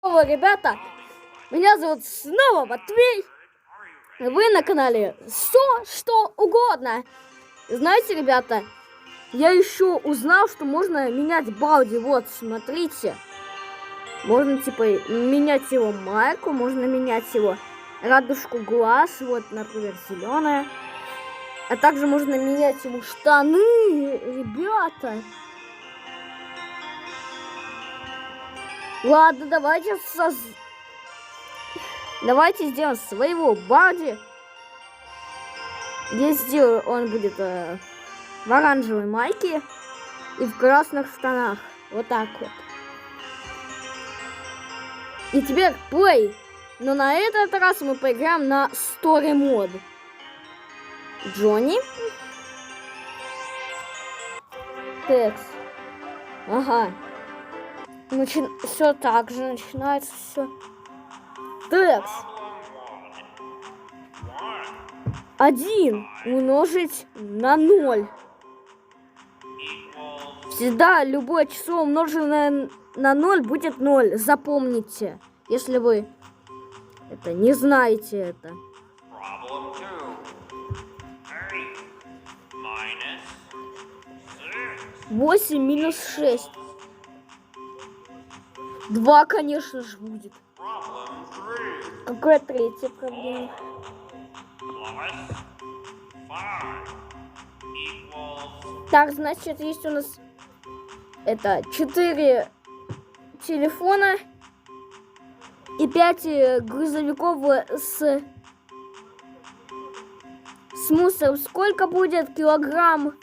Здорово, ребята, меня зовут снова Матвей. Вы на канале что угодно. Знаете, ребята, я еще узнал, что можно менять Балди. Вот, смотрите. Можно, типа, менять его майку, можно менять его радужку глаз. Вот, например, зеленая. А также можно менять ему штаны, ребята. Ладно, давайте сделаем своего Балди. Я сделаю, он будет в оранжевой майке и в красных штанах. Вот так вот. И теперь плей. Но на этот раз мы поиграем на Story мод. Джонни. Текс. Ага. Все так же начинается все. Текс. 1 умножить на 0. Всегда любое число умноженное на 0 будет 0. Запомните, если вы это не знаете это. 8 минус 6. 2, конечно же, будет. Какая третья проблема? Так, значит, есть у нас это 4 телефона и 5 грузовиков с мусором. Сколько будет килограмм?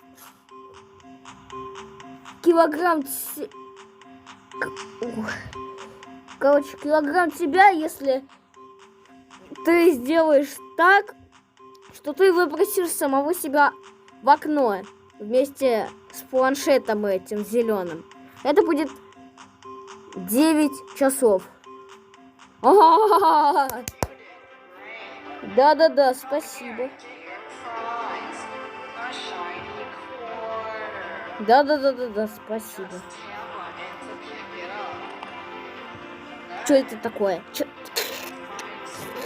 Короче, килограмм тебя, если ты сделаешь так, что ты выбросишь самого себя в окно вместе с планшетом этим зеленым. Это будет 9 часов. Да-да-да, спасибо. Да, спасибо. Что это такое?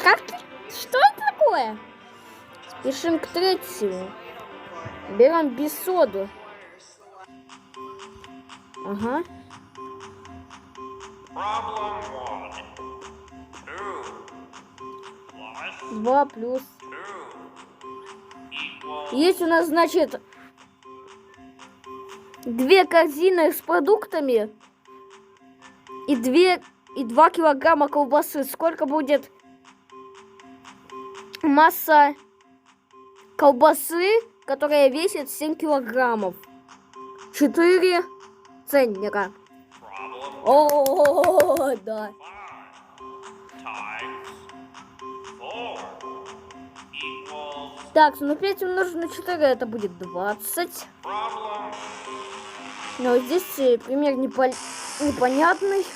Как? Что это такое? Спешим к третьему. Берем бисоду. Ага. 2 плюс. Есть у нас, значит, 2 корзины с продуктами и 2 килограмма колбасы. Сколько будет масса колбасы, которая весит 7 килограммов? 4 центнера. О, да. Так, ну 5 умножить на 4 это будет 20. Но здесь пример непонятный.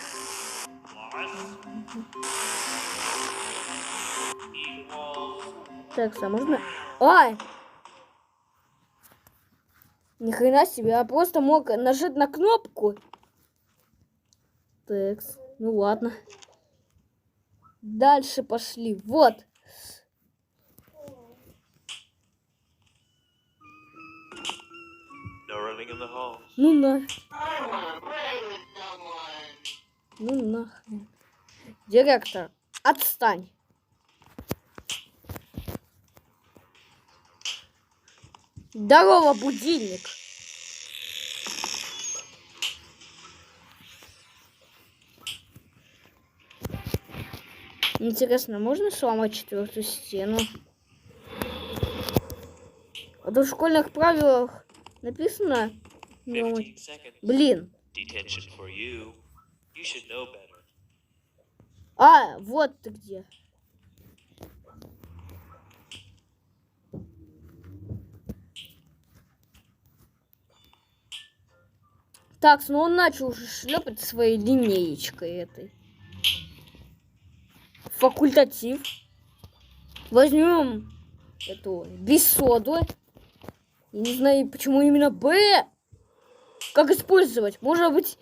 Так, а можно... Ай! Ни хрена себе, я просто мог нажать на кнопку. Так, ну ладно. Дальше пошли. Вот. Ну нахрен. Ну нахрен. Директор, отстань. Здорово, будильник. Интересно, можно сломать 4-ю стену? А то в школьных правилах написано... Блин. А, вот ты где. Так, ну он начал уже шлепать своей линеечкой этой. Факультатив. Возьмем эту бисоду. Я не знаю, почему именно Б. Как использовать? Может быть...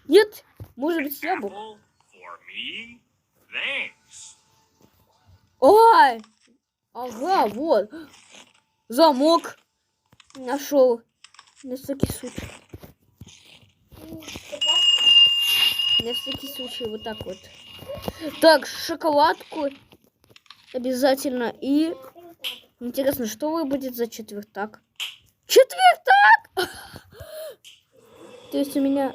Нет? Может быть, яблоко? Ой! Ага, вот. Замок. Нашел. На всякий случай. На всякий случай, вот так вот. Так, шоколадку обязательно. И интересно, что будет за четвертак? Четвертак! То есть у меня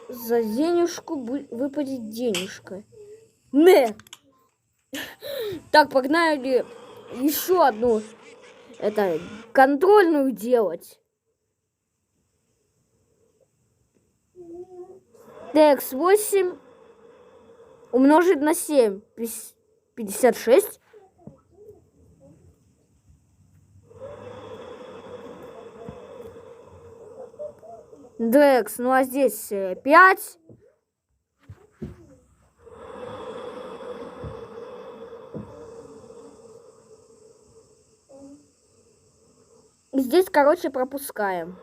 за денежку выпадет денежка. Не! Так, погнали еще одну. Это контрольную делать. Текс 8 умножить на 7. 56. Декс, ну а здесь 5. Здесь, короче, пропускаем.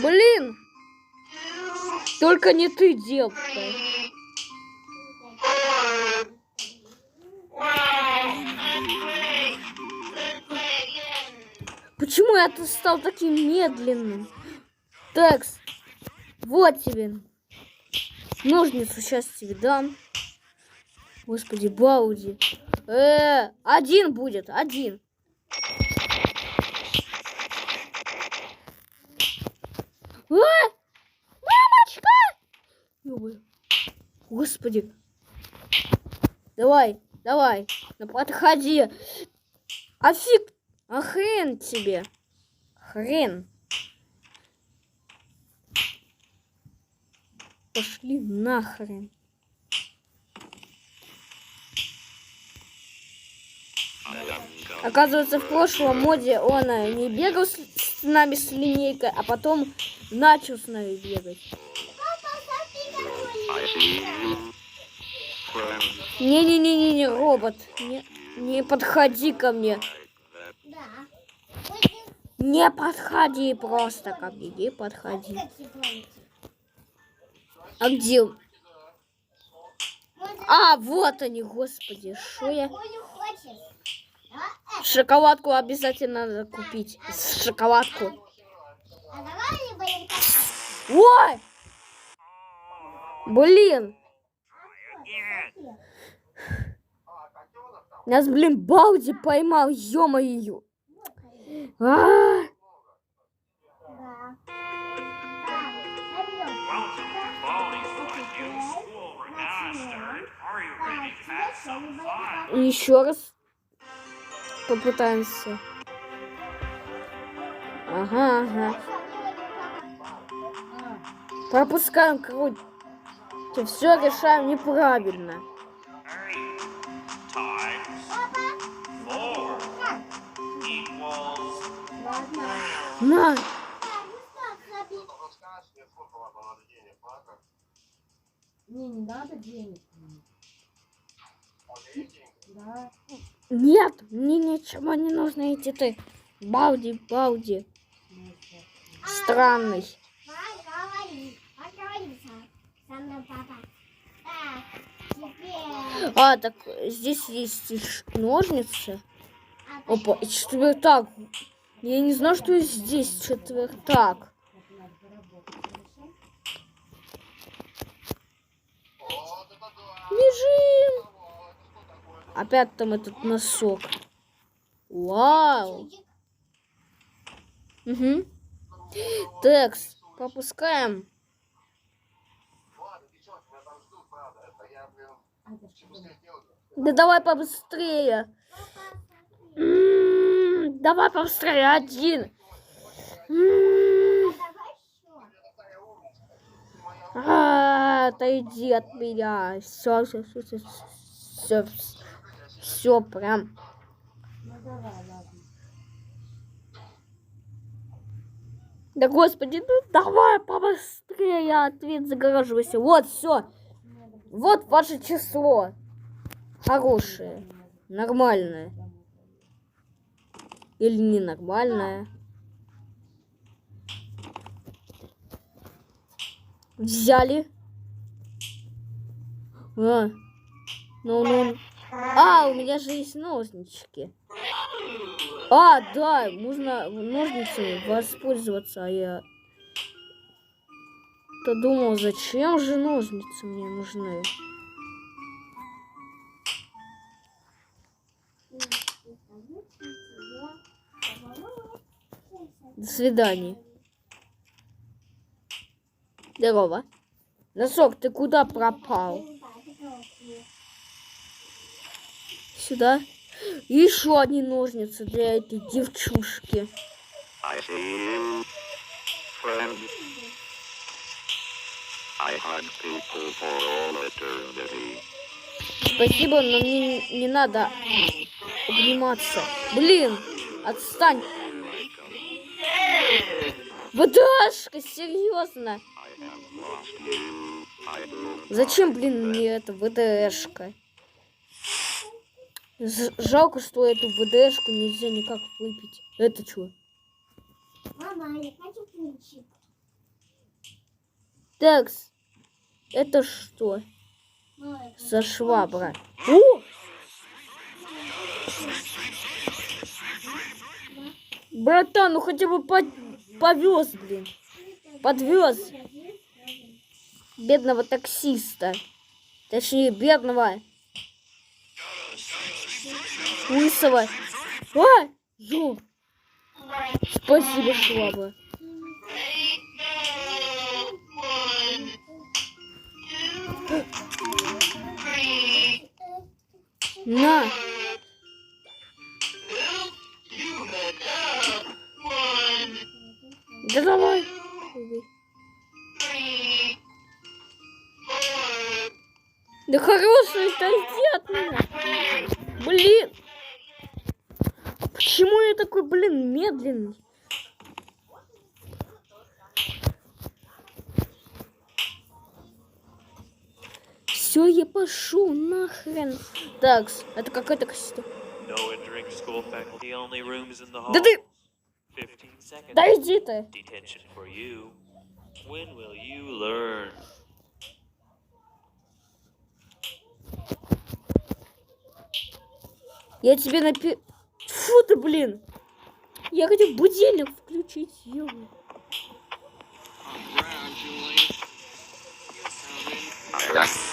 Блин! Только не ты, девка. Почему я стал таким медленным? Текс, вот тебе. Ножницу сейчас тебе дам. Господи, Балди. Один будет, один. Мамочка! Господи. Давай, давай. Ну подходи. А хрен тебе. Хрен. Пошли нахрен. Оказывается, в прошлом моде он не бегал с нами с линейкой, а потом начал с нами бегать. Не-не-не-не, робот. Не подходи ко мне. Не подходи просто ко мне, не подходи. А где? А, вот они, господи, что я... Шоколадку обязательно надо купить. Шоколадку. Ой! Блин! Нас, блин, Балди поймал, ё-моё. Еще раз попытаемся. Ага. Пропускаем круть. Все решаем неправильно. На. Не надо денег. Да. Нет, мне ничего не нужно идти ты. Балди. Странный. А, так здесь есть ножницы. Опа, и четвертак. Я не знаю, что здесь четвертак. Бежим. Опять там этот носок. Вау. Угу. Текс, пропускаем. Да давай побыстрее. Давай побыстрее, один. Отойди от меня. Все прям. Да господи, ну давай побыстрее, ответ загораживайся. Вот, все. Вот ваше число. Хорошее. Нормальное. Или ненормальная? Взяли. А, у меня же есть ножнички. А, да, можно ножницами воспользоваться, а я-то думал, зачем же ножницы мне нужны? До свидания. Здорово. Носок, ты куда пропал? Сюда. Еще одни ножницы для этой девчушки. Спасибо, но мне не надо обниматься. Блин, отстань. ВДшка, серьезно? Зачем, блин, мне эта ВДшка? Жалко, что эту ВДшку нельзя никак выпить. Это что? Мама, я хочу ключик. Такс, это что? Мама, За швабра. О! Братан, ну хотя бы повез, блин. Подвез бедного таксиста. Точнее, бедного лысого. А! Ё! Спасибо, швабра. На! Да давай! Да хороший, отойди от меня! Блин! Почему я такой, блин, медленный? Все, я пошел нахрен. Так, это какой-то костюм. Да ты... Да иди ты. Я тебе Фу ты, блин. Я хотел будильник включить.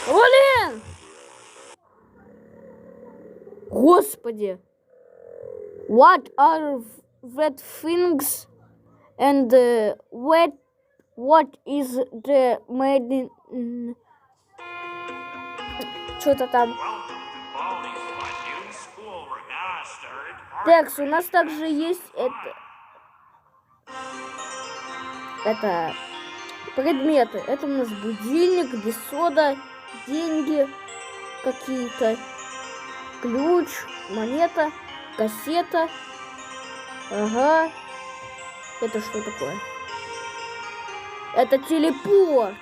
Блин! Господи. What are that things and what is the made in... Что-то там. Текс, у нас также есть это предметы. Это у нас будильник, бессода, деньги какие-то, ключ, монета, кассета. Ага. Это что такое? Это телепорт.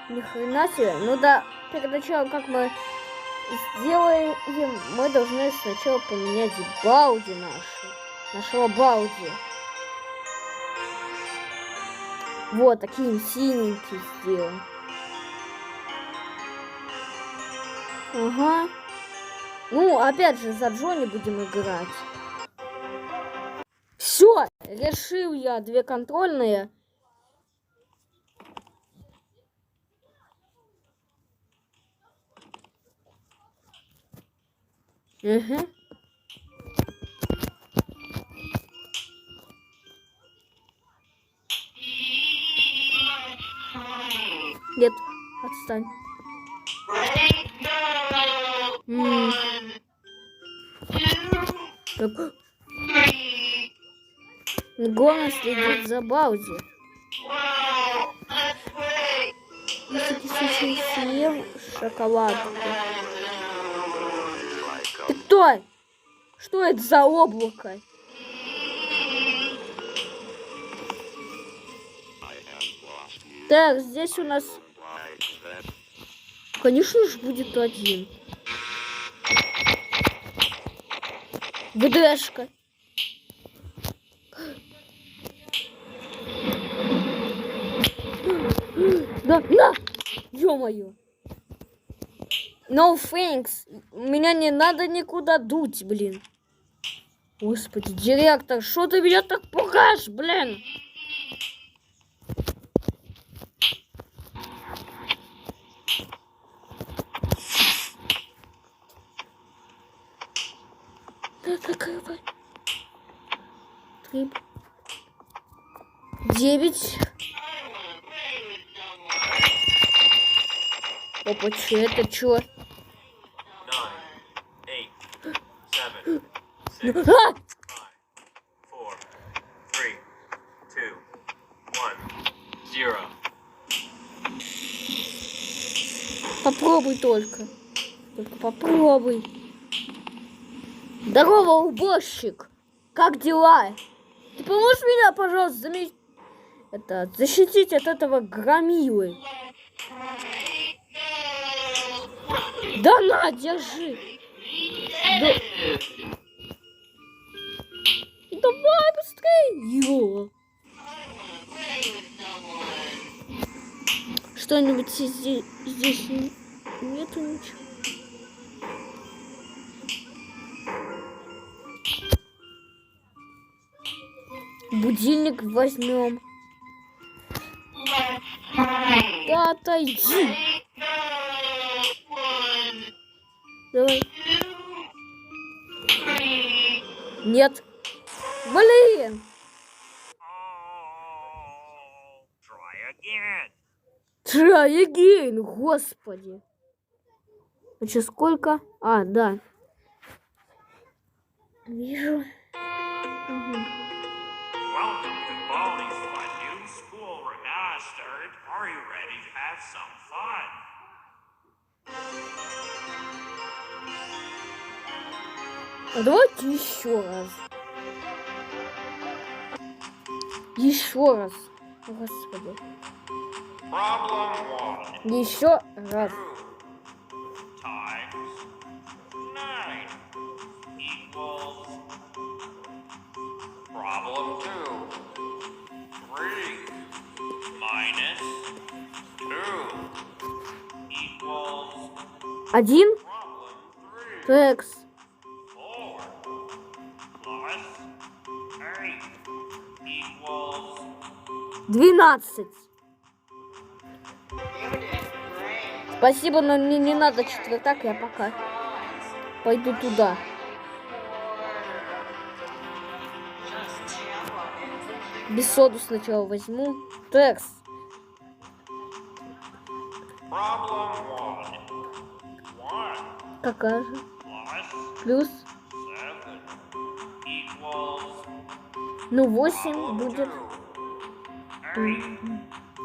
Ни хрена себе. Ну да, перед началом, как мы сделаем, мы должны сначала поменять Балди нашего Балди. Вот, таким синеньким сделаем. Ага. Ну, опять же, за Джонни будем играть. Все, решил я 2 контрольные. Угу. Нет, отстань. Так. Гона следит за Балди. Если ты сейчас съел шоколадку. Ты кто? Что это за облако? Так, здесь у нас... Конечно же, будет 1. ВДшка. Да, на! Ё-моё. No thanks. Меня не надо никуда дуть, блин. Господи, директор, что ты меня так пугаешь, блин? Да такая... 3, 9. Опа, че это, чё? 9, 8, 7, 6, 5, 4, 3, 2, 1, 0. Попробуй только. Только попробуй. Здорово, уборщик. Как дела? Ты поможешь меня, пожалуйста, защитить от этого громилы? Да на, держи. Да... Давай быстрее. Ё. Что-нибудь здесь нету ничего. Будильник возьмем. Да отойди. Давай. Нет. Блин. Try again, господи. Значит, сколько? А, да. Вижу. Угу. Welcome to Baldi's Fun. New school regatta started. Are you ready to have some fun? А давайте еще раз. Еще раз. Господи. Problem 1. Еще раз. 2 times 9 equals. Problem 2. 3 minus 2 equals. 1. Problem 3. Текс. 4 plus 8 equals. 12. Спасибо, но мне не надо четвертак, я пока пойду туда. Без соду сначала возьму. Текс. Problem 1. Какая же? Plus Плюс. 7 equals. Ну, 8 будет. 8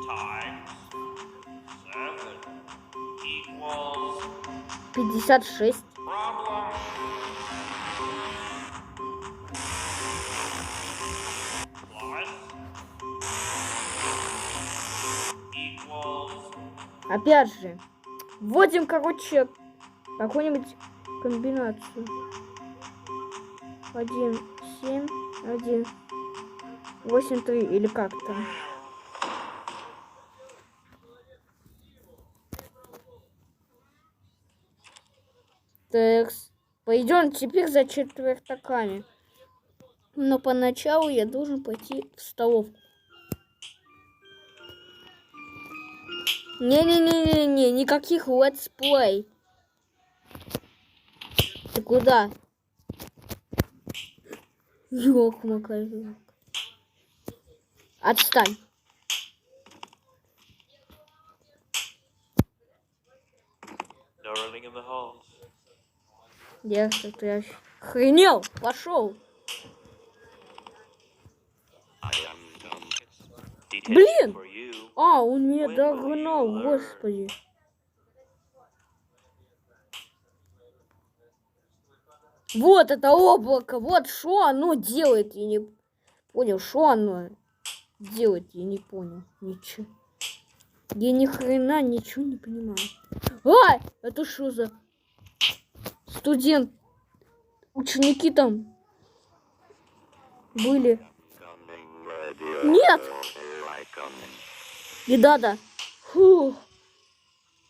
times 7 equals. 56. Problem. Plus equals. Опять же. Вводим, короче, какую-нибудь комбинацию. 1, 7, 1, 8, 3 или как там. Текс. Пойдем теперь за четвертаками. Но поначалу я должен пойти в столовку. Не-не-не-не-не, никаких летсплей. Ты куда? Ёк-макай. Отстань. No running in the halls. Директор, ты охренел? Пошел. Блин! А, он меня догнал, господи. Вот это облако, вот что оно делает, я не понял, что оно делает, я не понял, ничего. Я ни хрена ничего не понимаю. А, это что за студент? Ученики там были. Нет! И да-да. Фу.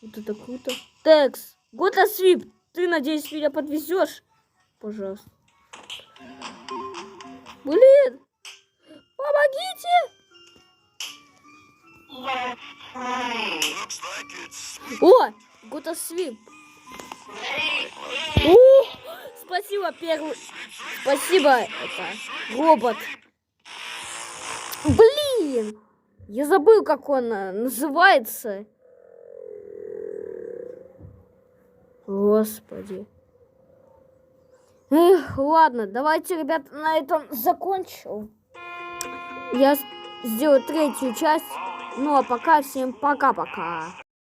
Вот это круто. Текс, Гота Свип, ты, надеюсь, меня подвезешь? Пожалуйста. Блин! Помогите! О! Гота Свип. Спасибо, первый. Спасибо, это робот. Блин! Я забыл, как он называется. Господи. Эх, ладно, давайте, ребят, на этом закончу. Я сделаю третью часть. Ну а пока всем пока-пока.